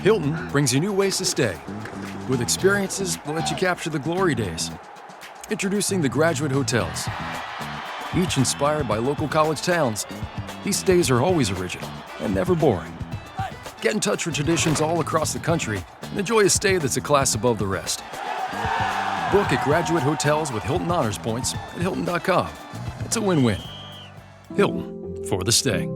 Hilton brings you new ways to stay, with experiences that let you capture the glory days. Introducing the Graduate Hotels. Each inspired by local college towns, these stays are always original and never boring. Get in touch with traditions all across the country and enjoy a stay that's a class above the rest. Book at Graduate Hotels with Hilton Honors Points at Hilton.com. It's a win-win. Hilton, for the stay.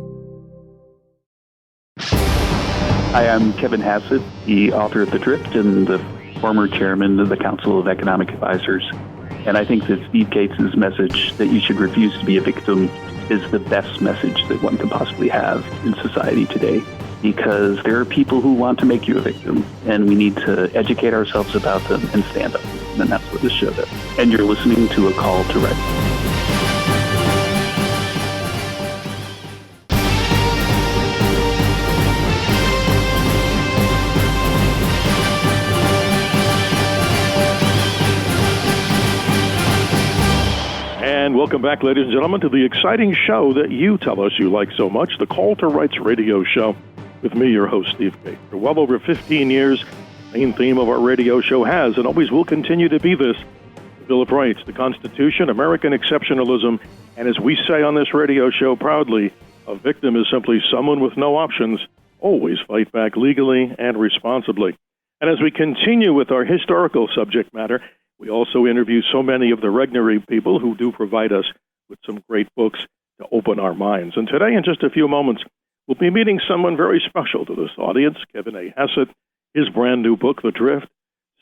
Hi, I'm Kevin Hassett, the author of The Drift and the former chairman of the Council of Economic Advisors. And I think that Steve Gates's message that you should refuse to be a victim is the best message that one can possibly have in society today, because there are people who want to make you a victim, and we need to educate ourselves about them and stand up. And that's what this show does. And you're listening to A Call to Right. And welcome back, ladies and gentlemen, to the exciting show that you tell us you like so much, the Call to Rights radio show, with me, your host, Steve Gates. For well over 15 years, the main theme of our radio show has and always will continue to be this: the Bill of Rights, the Constitution, American exceptionalism, and as we say on this radio show proudly, a victim is simply someone with no options. Always fight back legally and responsibly. And as we continue with our historical subject matter, we also interview so many of the Regnery people who do provide us with some great books to open our minds. And today, in just a few moments, we'll be meeting someone very special to this audience, Kevin A. Hassett, his brand new book, The Drift,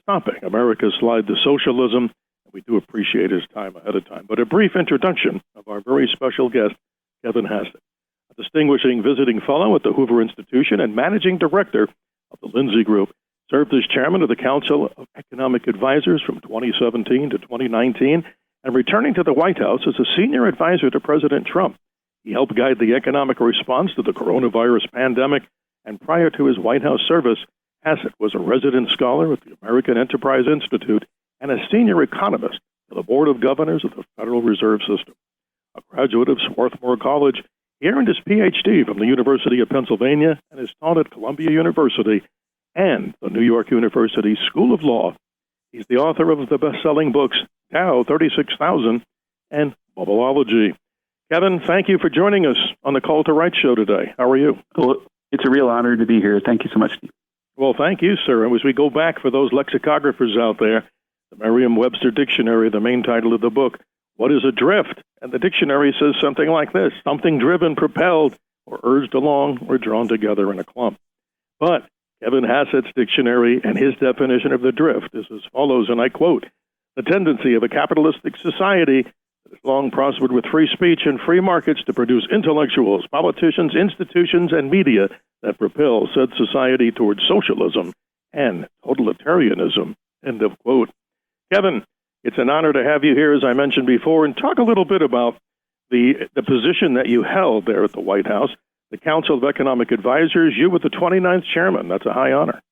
Stopping America's Slide to Socialism. We do appreciate his time ahead of time. But a brief introduction of our very special guest, Kevin Hassett, a distinguishing visiting fellow at the Hoover Institution and managing director of the Lindsay Group. Served as chairman of the Council of Economic Advisors from 2017 to 2019, and returning to the White House as a senior advisor to President Trump. He helped guide the economic response to the coronavirus pandemic, and prior to his White House service, Hassett was a resident scholar at the American Enterprise Institute and a senior economist to the Board of Governors of the Federal Reserve System. A graduate of Swarthmore College, he earned his Ph.D. from the University of Pennsylvania and is taught at Columbia University and the New York University School of Law. He's the author of the best-selling books Dow 36,000 and Bubbleology. Kevin, thank you for joining us on the Call to Rights show today. How are you? Well, it's a real honor to be here. Thank you so much, Steve. Well, thank you, sir. And as we go back for those lexicographers out there, the Merriam-Webster Dictionary, the main title of the book, what is a drift? And the dictionary says something like this: something driven, propelled, or urged along, or drawn together in a clump. But Kevin Hassett's dictionary and his definition of the drift is as follows, and I quote, "The tendency of a capitalistic society that has long prospered with free speech and free markets to produce intellectuals, politicians, institutions, and media that propel said society towards socialism and totalitarianism," end of quote. Kevin, it's an honor to have you here, as I mentioned before, and talk a little bit about the position that you held there at the White House. The Council of Economic Advisors, you were the 29th chairman. That's a high honor.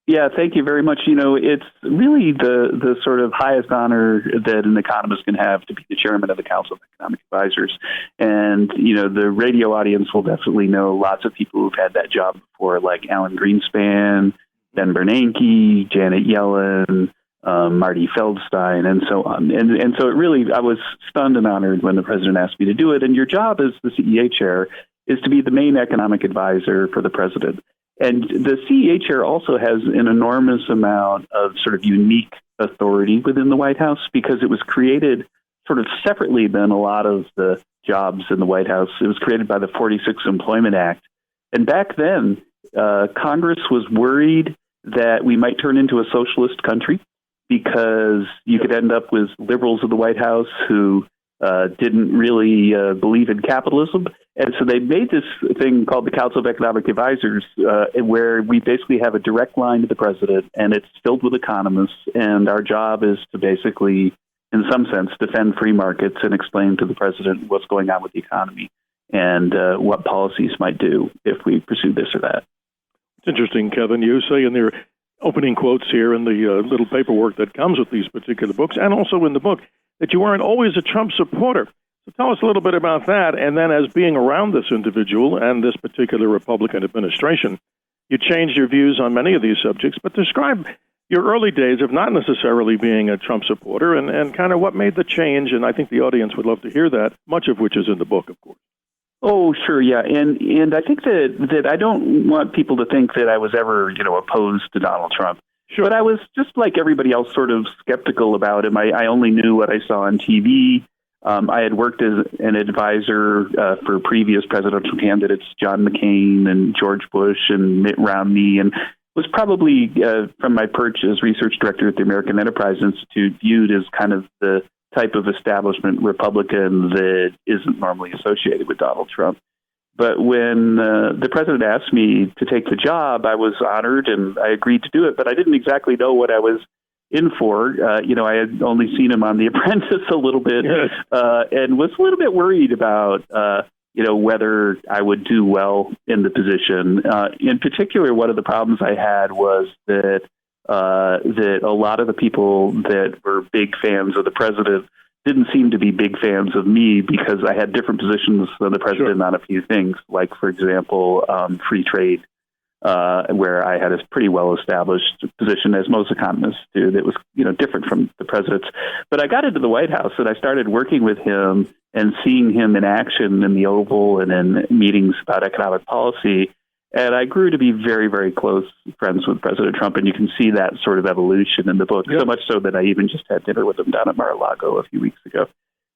Yeah, thank you very much. You know, it's really the sort of highest honor that an economist can have, to be the chairman of the Council of Economic Advisors. And, you know, the radio audience will definitely know lots of people who've had that job before, like Alan Greenspan, Ben Bernanke, Janet Yellen, Marty Feldstein, and so on. And so it really, I was stunned and honored when the president asked me to do it. And your job as the CEA chair is to be the main economic advisor for the president. And the CEA chair also has an enormous amount of sort of unique authority within the White House, because it was created sort of separately than a lot of the jobs in the White House. It was created by the 46 Employment Act. And back then, Congress was worried that we might turn into a socialist country, because you could end up with liberals in the White House who didn't really believe in capitalism. And so they made this thing called the Council of Economic Advisors, where we basically have a direct line to the president, and it's filled with economists. And our job is to basically, in some sense, defend free markets and explain to the president what's going on with the economy and what policies might do if we pursue this or that. It's interesting, Kevin. You say in your opening quotes here in the little paperwork that comes with these particular books, and also in the book, that you weren't always a Trump supporter. So tell us a little bit about that. And then, as being around this individual and this particular Republican administration, You changed your views on many of these subjects, but describe your early days of not necessarily being a Trump supporter and kind of what made the change, and I think the audience would love to hear that, much of which is in the book, of course. Oh, sure, yeah, and I think that I don't want people to think that I was ever, opposed to Donald Trump. Sure. But I was just like everybody else, sort of skeptical about him. I only knew what I saw on TV. I had worked as an advisor for previous presidential candidates, John McCain and George Bush and Mitt Romney, and was probably, from my perch as research director at the American Enterprise Institute, viewed as kind of the type of establishment Republican that isn't normally associated with Donald Trump. But when the president asked me to take the job, I was honored and I agreed to do it, but I didn't exactly know what I was in for. I had only seen him on The Apprentice a little bit, and was a little bit worried about, whether I would do well in the position. In particular, one of the problems I had was that a lot of the people that were big fans of the president didn't seem to be big fans of me because I had different positions than the president on a few things, like, for example, free trade, where I had a pretty well-established position, as most economists do, that was, different from the president's. But I got into the White House and I started working with him and seeing him in action in the Oval and in meetings about economic policy. And I grew to be very, very close friends with President Trump, and you can see that sort of evolution in the book, so much so that I even just had dinner with him down at Mar-a-Lago a few weeks ago.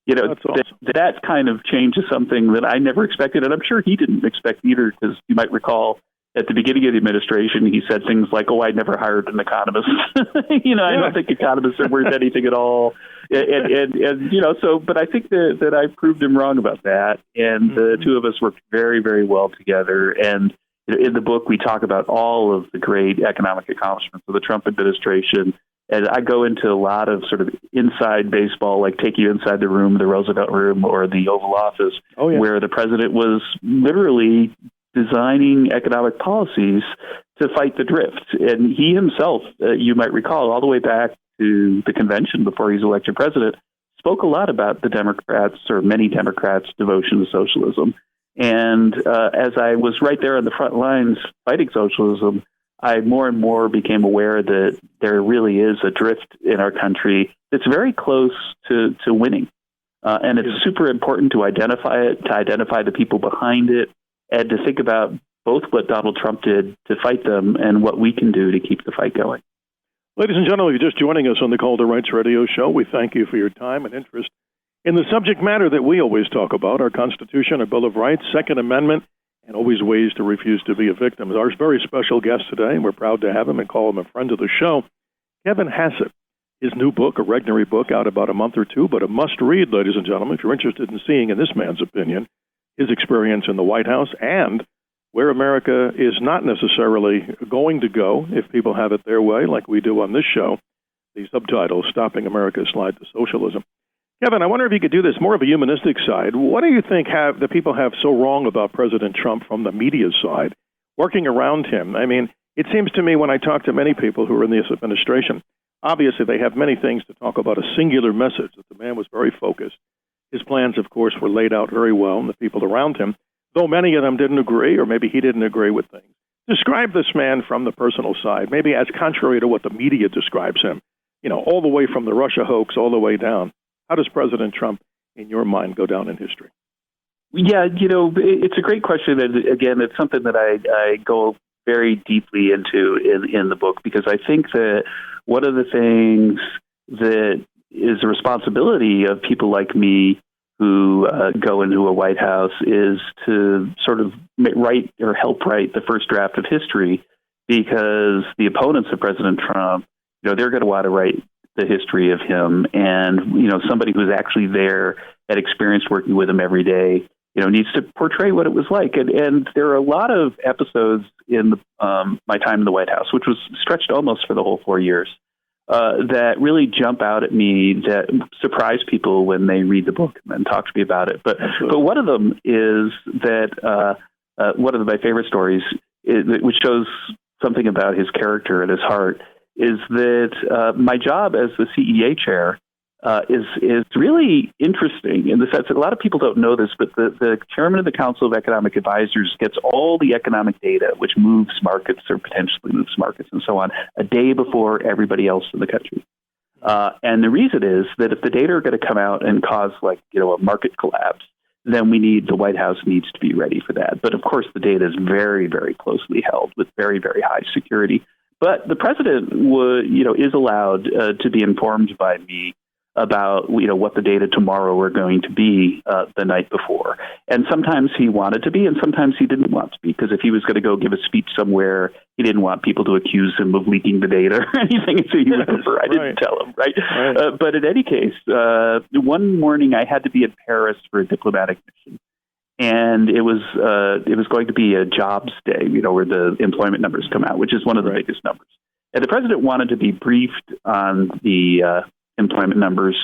That's awesome. That kind of change is something that I never expected, and I'm sure he didn't expect either, because you might recall at the beginning of the administration, he said things like, I never hired an economist. I don't think economists are worth anything at all. But I think that I proved him wrong about that, and the two of us worked very, very well together. And in the book, we talk about all of the great economic accomplishments of the Trump administration. And I go into a lot of sort of inside baseball, like take you inside the room, the Roosevelt Room or the Oval Office, where the president was literally designing economic policies to fight the drift. And he himself, you might recall, all the way back to the convention before he was elected president, spoke a lot about the Democrats, or many Democrats' devotion to socialism. And as I was right there on the front lines fighting socialism, I more and more became aware that there really is a drift in our country that's very close to winning. And it's super important to identify it, to identify the people behind it, and to think about both what Donald Trump did to fight them and what we can do to keep the fight going. Ladies and gentlemen, if you're just joining us on the Call to Rights radio show, we thank you for your time and interest in the subject matter that we always talk about, our Constitution, our Bill of Rights, Second Amendment, and always ways to refuse to be a victim. Our very special guest today, and we're proud to have him and call him a friend of the show, Kevin Hassett. His new book, a Regnery book, out about a month or two, but a must-read, ladies and gentlemen, if you're interested in seeing, in this man's opinion, his experience in the White House and where America is not necessarily going to go if people have it their way, like we do on this show, the subtitle, Stopping America's Slide to Socialism. Kevin, I wonder if you could do this more of a humanistic side. What do you think the people have so wrong about President Trump from the media side, working around him? I mean, it seems to me when I talk to many people who are in this administration, obviously they have many things to talk about, a singular message, that the man was very focused. His plans, of course, were laid out very well, and the people around him, though many of them didn't agree, or maybe he didn't agree with things. Describe this man from the personal side, maybe as contrary to what the media describes him, all the way from the Russia hoax all the way down. How does President Trump, in your mind, go down in history? Yeah, it's a great question. And again, it's something that I go very deeply into in the book, because I think that one of the things that is a responsibility of people like me who go into a White House is to sort of write or help write the first draft of history, because the opponents of President Trump, they're going to want to write the history of him. And, somebody who's actually there, had experience working with him every day, needs to portray what it was like. And there are a lot of episodes in my time in the White House, which was stretched almost for the whole 4 years, that really jump out at me, that surprise people when they read the book and talk to me about it. But one of them is that one of my favorite stories, which shows something about his character and his heart, is that my job as the CEA chair is really interesting in the sense that a lot of people don't know this, but the chairman of the Council of Economic Advisors gets all the economic data, which moves markets or potentially moves markets and so on, a day before everybody else in the country. And the reason is that if the data are going to come out and cause a market collapse, then the White House needs to be ready for that. But of course, the data is very, very closely held with very, very high security. But the president is allowed to be informed by me about what the data tomorrow are going to be the night before. And sometimes he wanted to be, and sometimes he didn't want to be, because if he was going to go give a speech somewhere, he didn't want people to accuse him of leaking the data or anything, so he would prefer I didn't tell him, right? But in any case, one morning I had to be in Paris for a diplomatic mission. And it was going to be a jobs day, where the employment numbers come out, which is one of the biggest numbers. And the president wanted to be briefed on the employment numbers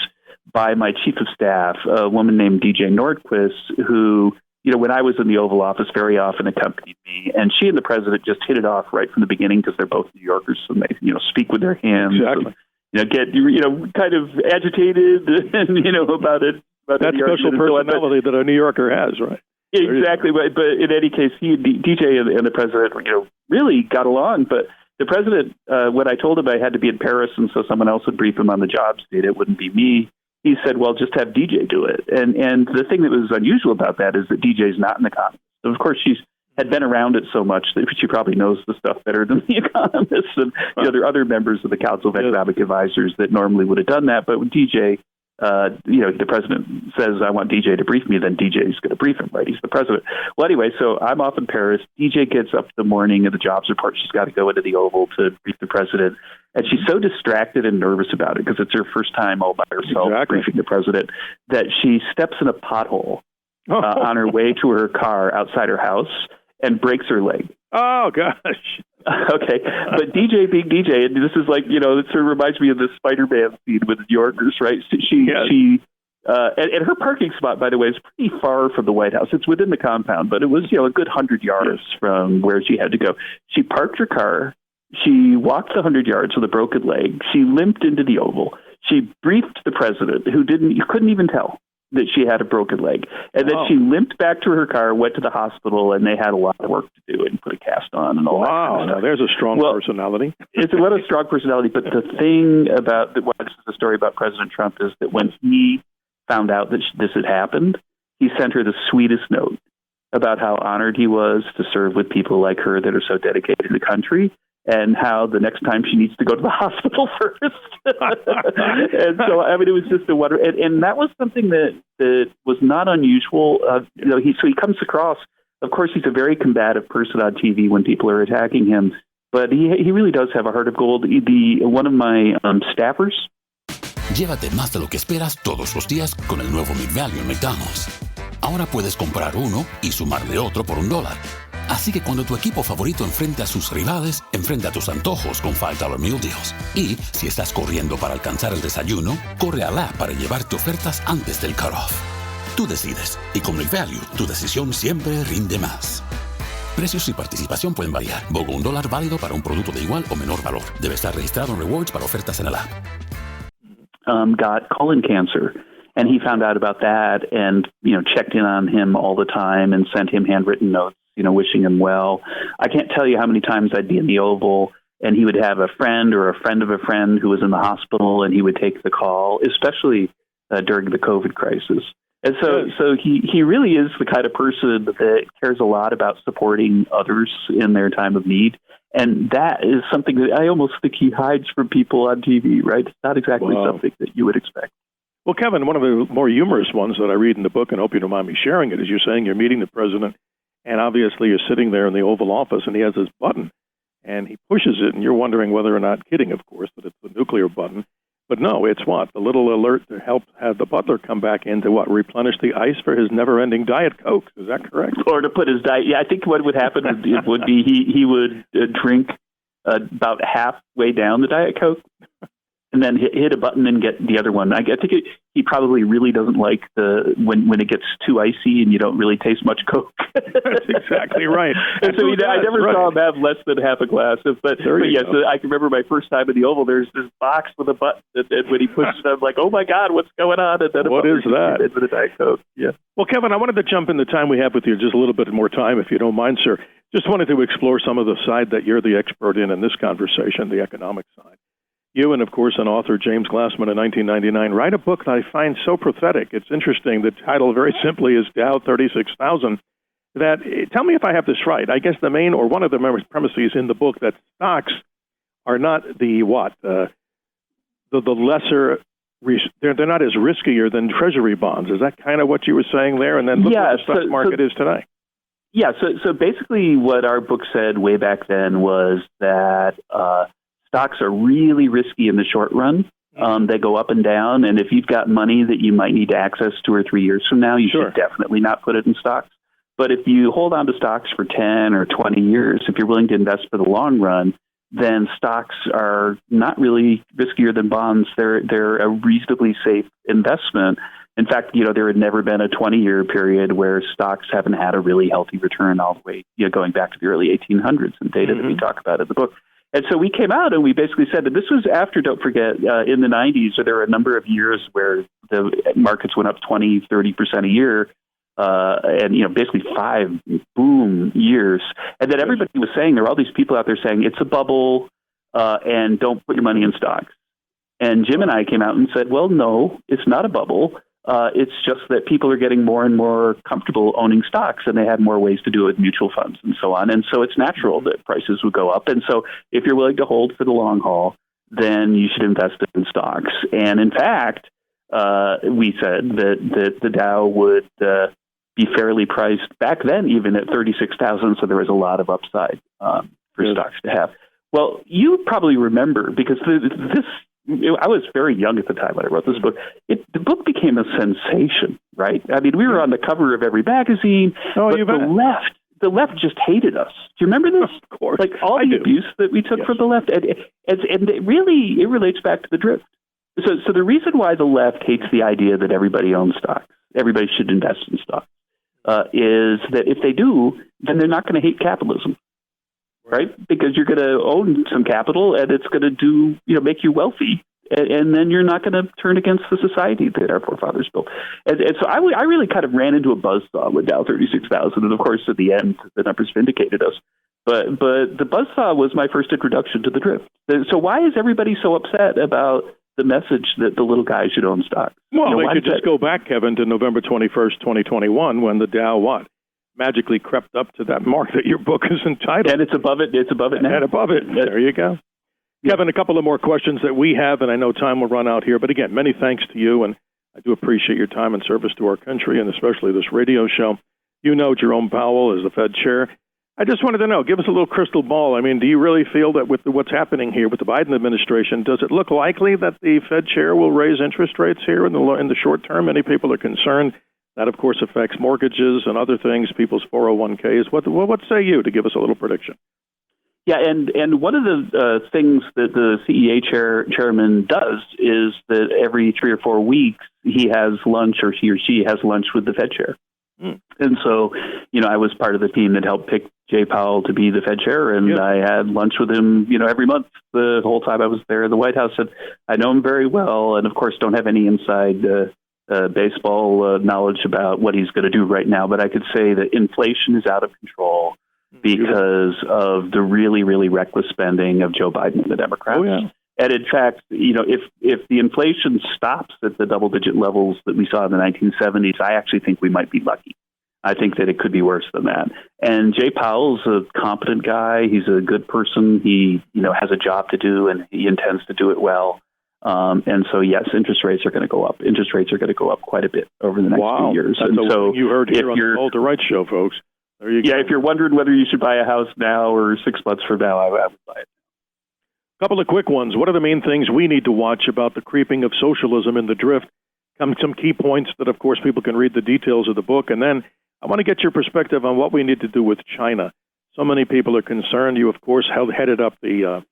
by my chief of staff, a woman named DJ Nordquist, who, when I was in the Oval Office, very often accompanied me. And she and the president just hit it off right from the beginning because they're both New Yorkers, so they, speak with their hands. Exactly. And, get, kind of agitated, and, about it. About that special personality that a New Yorker has, right? Exactly. But in any case, DJ and the president, really got along. But the president, when I told him I had to be in Paris and so someone else would brief him on the jobs data, it wouldn't be me, he said, well, just have DJ do it. And the thing that was unusual about that is that DJ's not an economist. So of course, she's had been around it so much that she probably knows the stuff better than the economists. And there are other members of the Council of Economic Advisors that normally would have done that. But when DJ, the president says, I want DJ to brief me, then DJ is going to brief him, right? He's the president. Well, anyway, so I'm off in Paris. DJ gets up the morning of the jobs report. She's got to go into the Oval to brief the president. And she's so distracted and nervous about it because it's her first time all by herself briefing the president that she steps in a pothole on her way to her car outside her house and breaks her leg. Oh, gosh. Okay, but DJ being DJ, and this is it sort of reminds me of the Spider-Man scene with the New Yorkers, right? And her parking spot, by the way, is pretty far from the White House. It's within the compound, but it was, a good 100 yards from where she had to go. She parked her car. She walked the 100 yards with a broken leg. She limped into the Oval. She briefed the president, you couldn't even tell that she had a broken leg. And then she limped back to her car, went to the hospital, and they had a lot of work to do and put a cast on and all that kind of stuff. There's a strong personality. It's a strong personality, but the thing about this is the story about President Trump is that when he found out that this had happened, he sent her the sweetest note about how honored he was to serve with people like her that are so dedicated to the country, and how the next time she needs to go to the hospital first. And so, it was just a wonder. And that was something that was not unusual. He comes across, of course, he's a very combative person on TV when people are attacking him, but he really does have a heart of gold. One of my staffers. Llévate más de lo que esperas todos los días con el nuevo Mid Value en McDonald's. Ahora puedes comprar uno y sumarle otro por $1. Así que cuando tu equipo favorito enfrente a sus rivales, enfrenta tus antojos con $5 Meal Deals. Y si estás corriendo para alcanzar el desayuno, corre al app para llevarte ofertas antes del cutoff. Tú decides, y con Mid Value, tu decisión siempre rinde más. Precios y participación pueden variar. BOGO $1 válido para un producto de igual o menor valor. Debe estar registrado en Rewards para ofertas en el app. Got colon cancer. And he found out about that and, checked in on him all the time and sent him handwritten notes, wishing him well. I can't tell you how many times I'd be in the Oval and he would have a friend or a friend of a friend who was in the hospital and he would take the call, especially during the COVID crisis. And so he really is the kind of person that cares a lot about supporting others in their time of need. And that is something that I almost think he hides from people on TV, right? It's not exactly something that you would expect. Well, Kevin, one of the more humorous ones that I read in the book, and I hope you don't mind me sharing it, is you're saying you're meeting the president, and obviously you're sitting there in the Oval Office, and he has this button, and he pushes it, and you're wondering whether or not, kidding, of course, that it's the nuclear button. But no, it's what? The little alert to help have the butler come back in to replenish the ice for his never-ending Diet Coke. Is that correct? Or to put his diet. Yeah, I think what would happen would be he would drink about halfway down the Diet Coke. and then hit a button and get the other one. I think he probably really doesn't like when it gets too icy and you don't really taste much Coke. That's exactly right. And so I never saw him have less than half a glass. But yes, I can remember my first time in the Oval. There's this box with a button, and when he pushes it, I'm like, oh my God, what's going on? And then what is that? With a Diet Coke. Yeah. Well, Kevin, I wanted to jump in the time we have with you, just a little bit more time, if you don't mind, sir. Just wanted to explore some of the side that you're the expert in this conversation, the economic side. You and, of course, an author, James Glassman, in 1999, write a book that I find so prophetic. It's interesting. The title, very simply, is Dow 36,000. Tell me if I have this right. I guess the main, or one of the premises in the book, that stocks are not the lesser, they're not as riskier than Treasury bonds. Is that kind of what you were saying there? And then look what the stock market is today. Yeah, so basically what our book said way back then was that stocks are really risky in the short run. They go up and down, and if you've got money that you might need to access 2 or 3 years from now, you should definitely not put it in stocks. But if you hold on to stocks for 10 or 20 years, if you're willing to invest for the long run, then stocks are not really riskier than bonds. They're a reasonably safe investment. In fact, there had never been a 20-year period where stocks haven't had a really healthy return all the way, going back to the early 1800s and data that we talk about in the book. And so we came out and we basically said that this was after, don't forget, in the 90s, there were a number of years where the markets went up 20, 30% a year, and, basically 5 boom years. And then everybody was saying, there were all these people out there saying, it's a bubble, and don't put your money in stocks. And Jim and I came out and said, well, no, it's not a bubble. It's just that people are getting more and more comfortable owning stocks, and they have more ways to do it with mutual funds and so on. And so it's natural that prices would go up. And so if you're willing to hold for the long haul, then you should invest in stocks. And in fact, we said that the Dow would be fairly priced back then, even at 36,000. So there was a lot of upside for stocks to have. Well, you probably remember, because I was very young at the time when I wrote this book. The book became a sensation, right? I mean, we were on the cover of every magazine. Oh, but the left just hated us. Do you remember this? Of course. Like all the abuse that we took from the left. And it relates back to the drift. So the reason why the left hates the idea that everybody owns stocks, everybody should invest in stocks, is that if they do, then they're not going to hate capitalism. Right? Because you're going to own some capital and it's going to make you wealthy. And then you're not going to turn against the society that our forefathers built. And so I really kind of ran into a buzzsaw with Dow 36,000. And of course, at the end, the numbers vindicated us. But the buzzsaw was my first introduction to the drift. So why is everybody so upset about the message that the little guy should own stocks? Well, they could just go back, Kevin, to November 21st, 2021, when the Dow magically crept up to that mark that your book is entitled. And it's above it. It's above it now. And above it. There you go. Yeah. Kevin, a couple of more questions that we have, and I know time will run out here. But again, many thanks to you, and I do appreciate your time and service to our country, and especially this radio show. Jerome Powell is the Fed chair. I just wanted to know, give us a little crystal ball. I mean, do you really feel that with what's happening here with the Biden administration, does it look likely that the Fed chair will raise interest rates here in the short term? Many people are concerned. That, of course, affects mortgages and other things, people's 401ks. What say you, to give us a little prediction? Yeah, and one of the things that the CEA chairman does is that every 3 or 4 weeks he has lunch, or he or she has lunch with the Fed chair. And so, I was part of the team that helped pick Jay Powell to be the Fed chair, and I had lunch with him, every month the whole time I was there in the White House. And I know him very well, and of course don't have any inside baseball knowledge about what he's going to do right now, but I could say that inflation is out of control because of the really, really reckless spending of Joe Biden and the Democrats. And in fact, if the inflation stops at the double-digit levels that we saw in the 1970s, I actually think we might be lucky. I think that it could be worse than that. And Jay Powell's a competent guy. He's a good person. He, has a job to do, and he intends to do it well. And so, yes, interest rates are going to go up. Interest rates are going to go up quite a bit over the next few years. That's and so you heard here on the Walter Wright Show, folks. There you go. Yeah, if you're wondering whether you should buy a house now or 6 months from now, I would buy it. A couple of quick ones. What are the main things we need to watch about the creeping of socialism in the drift? Some key points that, of course, people can read the details of the book. And then I want to get your perspective on what we need to do with China. So many people are concerned. You, of course, headed up the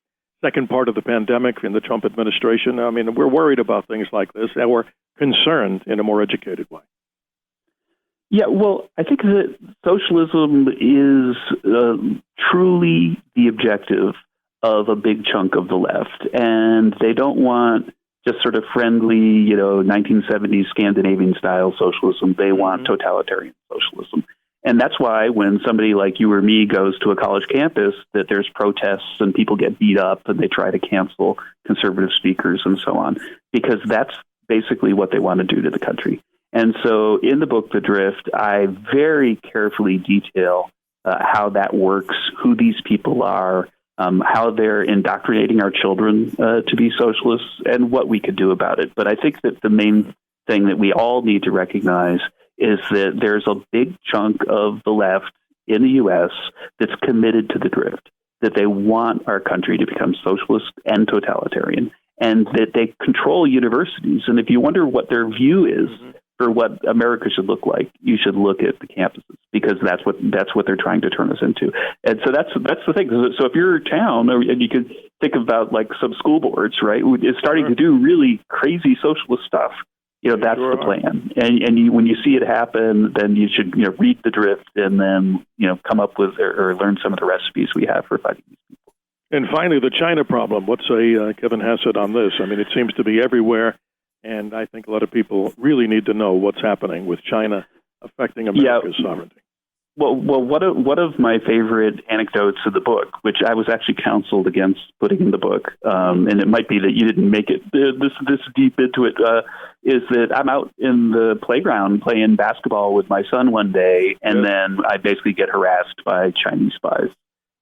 second part of the pandemic in the Trump administration. I mean, we're worried about things like this, and we're concerned in a more educated way. Yeah, well, I think that socialism is truly the objective of a big chunk of the left, and they don't want just sort of friendly, 1970s Scandinavian-style socialism. They want totalitarian socialism. And that's why when somebody like you or me goes to a college campus, that there's protests and people get beat up and they try to cancel conservative speakers and so on, because that's basically what they want to do to the country. And so in the book, The Drift, I very carefully detail how that works, who these people are, how they're indoctrinating our children to be socialists, and what we could do about it. But I think that the main thing that we all need to recognize is that there's a big chunk of the left in the U.S. that's committed to the drift, that they want our country to become socialist and totalitarian, and that they control universities. And if you wonder what their view is for what America should look like, you should look at the campuses, because that's what they're trying to turn us into. And so that's the thing. So if you're a town, and you could think about like some school boards, right, is starting to do really crazy socialist stuff. That's the plan. And when you see it happen, then you should read The Drift and then come up with or learn some of the recipes we have for fighting these people. And finally, the China problem. What say Kevin Hassett on this? I mean, it seems to be everywhere. And I think a lot of people really need to know what's happening with China affecting America's sovereignty. Well, one of my favorite anecdotes of the book, which I was actually counseled against putting in the book, and it might be that you didn't make it this deep into it, is that I'm out in the playground playing basketball with my son one day, and then I basically get harassed by Chinese spies.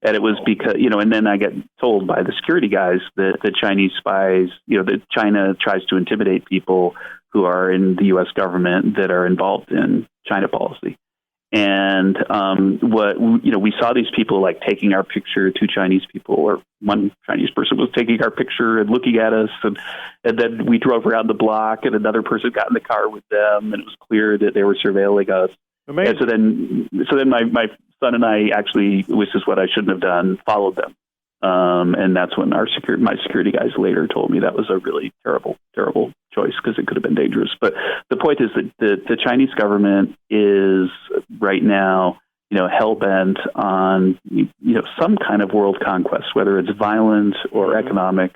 And it was because, and then I get told by the security guys that the Chinese spies, that China tries to intimidate people who are in the U.S. government that are involved in China policy. And we saw these people like taking our picture, two Chinese people, or one Chinese person was taking our picture and looking at us. And then we drove around the block and another person got in the car with them, and it was clear that they were surveilling us. Amazing. And so then my son and I actually, which is what I shouldn't have done, followed them. And that's when my security guys later told me that was a really terrible, terrible choice, because it could have been dangerous. But the point is that the Chinese government is right now, hell-bent on, some kind of world conquest, whether it's violent or economic.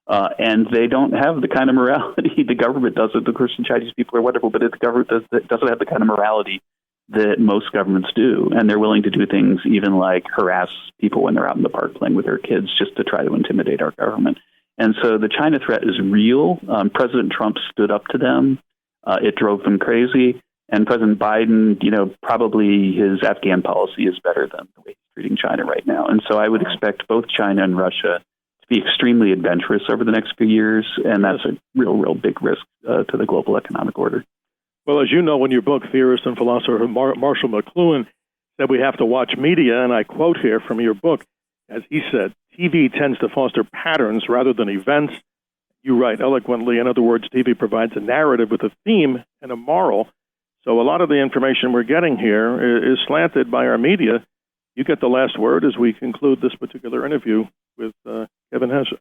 And they don't have the kind of morality the government doesn't. Of course, the Chinese people are wonderful, but the government doesn't have the kind of morality that most governments do. And they're willing to do things even like harass people when they're out in the park playing with their kids just to try to intimidate our government. And so the China threat is real. President Trump stood up to them. It drove them crazy. And President Biden, probably his Afghan policy is better than the way he's treating China right now. And so I would expect both China and Russia to be extremely adventurous over the next few years. And that's a real big risk to the global economic order. Well, as you know, in your book, theorist and philosopher Marshall McLuhan said we have to watch media, and I quote here from your book, as he said, TV tends to foster patterns rather than events. You write eloquently. In other words, TV provides a narrative with a theme and a moral. So a lot of the information we're getting here is slanted by our media. You get the last word as we conclude this particular interview with Kevin Hassett.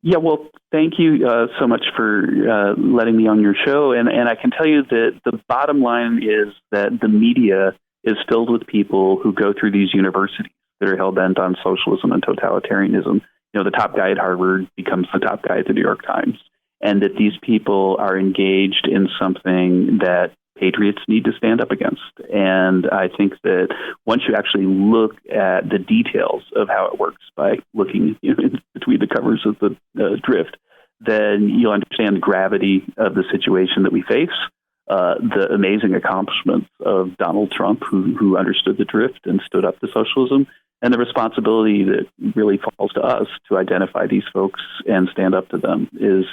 Yeah, well, thank you so much for letting me on your show. And I can tell you that the bottom line is that the media is filled with people who go through these universities that are hell-bent on socialism and totalitarianism. The top guy at Harvard becomes the top guy at the New York Times. And that these people are engaged in something that patriots need to stand up against. And I think that once you actually look at the details of how it works by looking in between the covers of the drift, then you'll understand the gravity of the situation that we face, the amazing accomplishments of Donald Trump, who understood the drift and stood up to socialism, and the responsibility that really falls to us to identify these folks and stand up to them is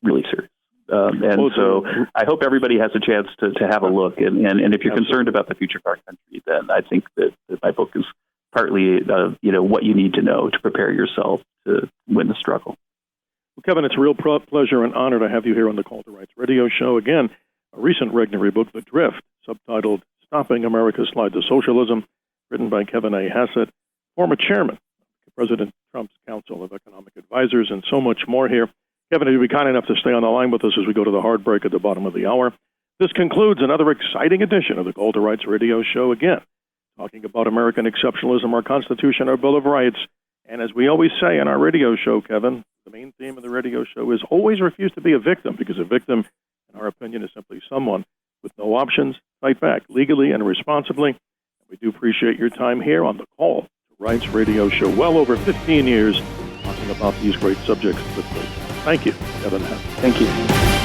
really serious. So I hope everybody has a chance to have a look. And if you're concerned about the future of our country, then I think that my book is partly, what you need to know to prepare yourself to win the struggle. Well, Kevin, it's a real pleasure and honor to have you here on the Call to Rights radio show. Again, a recent Regnery book, The Drift, subtitled Stopping America's Slide to Socialism, written by Kevin A. Hassett, former chairman of the President Trump's Council of Economic Advisors, and so much more here. Kevin, you'd be kind enough to stay on the line with us as we go to the hard break at the bottom of the hour. This concludes another exciting edition of the Call to Rights radio show, again, talking about American exceptionalism, our Constitution, our Bill of Rights. And as we always say in our radio show, Kevin, the main theme of the radio show is always refuse to be a victim, because a victim, in our opinion, is simply someone with no options. Fight back legally and responsibly. And we do appreciate your time here on the Call to Rights radio show. Well over 15 years talking about these great subjects. Thank you, Kevin Hassett. Thank you.